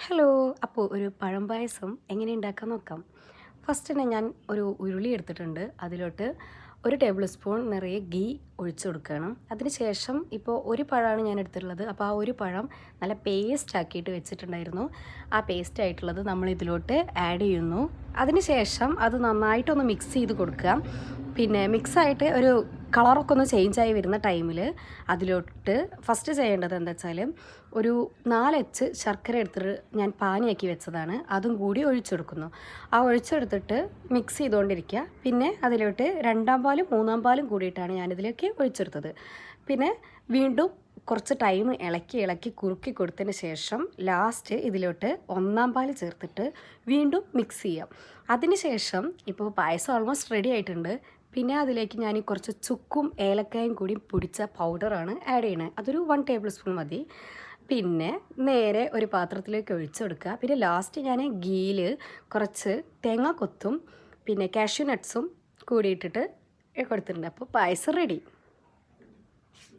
Hello. അപ്പോൾ ഒരു പഴം പായസം എങ്ങനെ ഉണ്ടാക്കാൻ നോക്കാം. ഫസ്റ്റ് തന്നെ ഞാൻ ഒരു ഉരുളി എടുത്തിട്ടുണ്ട്. അതിലോട്ട് 1 ടേബിൾ സ്പൂൺ നിറയെ ഗീ ഒഴിച്ചു കൊടുക്കണം. അതിന് ശേഷം ഇപ്പോൾ ഒരു പഴമാണ് ഞാൻ എടുത്തിട്ടുള്ളത്. അപ്പോൾ ആ ഒരു പഴം നല്ല പേസ്റ്റ് ആക്കിയിട്ട് വെച്ചിട്ടുണ്ടായിരുന്നു. ആ പേസ്റ്റ് ആയിട്ടുള്ളത് നമ്മൾ ഇതിലോട്ട് ആഡ് ചെയ്യുന്നു. അതിന് ശേഷം അത് നന്നായിട്ടൊന്ന് മിക്സ് ചെയ്ത് കൊടുക്കുക. പിന്നെ മിക്സായിട്ട് ഒരു കളറൊക്കെ ഒന്ന് ചേഞ്ചായി വരുന്ന ടൈമിൽ അതിലോട്ട് ഫസ്റ്റ് ചെയ്യേണ്ടത് എന്താ വെച്ചാൽ ഒരു 4 അച്ച് ശർക്കര എടുത്തിട്ട് ഞാൻ പാനിയാക്കി വെച്ചതാണ്. അതും കൂടി ഒഴിച്ചെടുക്കുന്നു. ആ ഒഴിച്ചെടുത്തിട്ട് മിക്സ് ചെയ്തുകൊണ്ടിരിക്കുക. പിന്നെ അതിലോട്ട് 2-ാം പാലും 3-ാം പാലും കൂടിയിട്ടാണ് ഞാനിതിലേക്ക് ഒഴിച്ചെടുത്തത്. പിന്നെ വീണ്ടും കുറച്ച് ടൈം ഇളക്കി കുറുക്കി കൊടുത്തതിന് ശേഷം ലാസ്റ്റ് ഇതിലോട്ട് 1-ാം പാൽ ചേർത്തിട്ട് വീണ്ടും മിക്സ് ചെയ്യാം. അതിന് ശേഷം ഇപ്പോൾ പായസം ഓൾമോസ്റ്റ് റെഡി ആയിട്ടുണ്ട്. പിന്നെ അതിലേക്ക് ഞാൻ കുറച്ച് ചുക്കും ഏലക്കായും കൂടി പൊടിച്ച പൗഡറാണ് ആഡ് ചെയ്യണത്. അതൊരു 1 ടേബിൾ സ്പൂൺ മതി. പിന്നെ നേരെ ഒരു പാത്രത്തിലേക്ക് ഒഴിച്ചെടുക്കുക. പിന്നെ ലാസ്റ്റ് ഞാൻ ഗീയിൽ കുറച്ച് തേങ്ങാക്കൊത്തും പിന്നെ കാഷ്യൂ നട്ട്സും കൂടിയിട്ടിട്ട് കൊടുത്തിട്ടുണ്ട്. അപ്പോൾ പായസം റെഡി.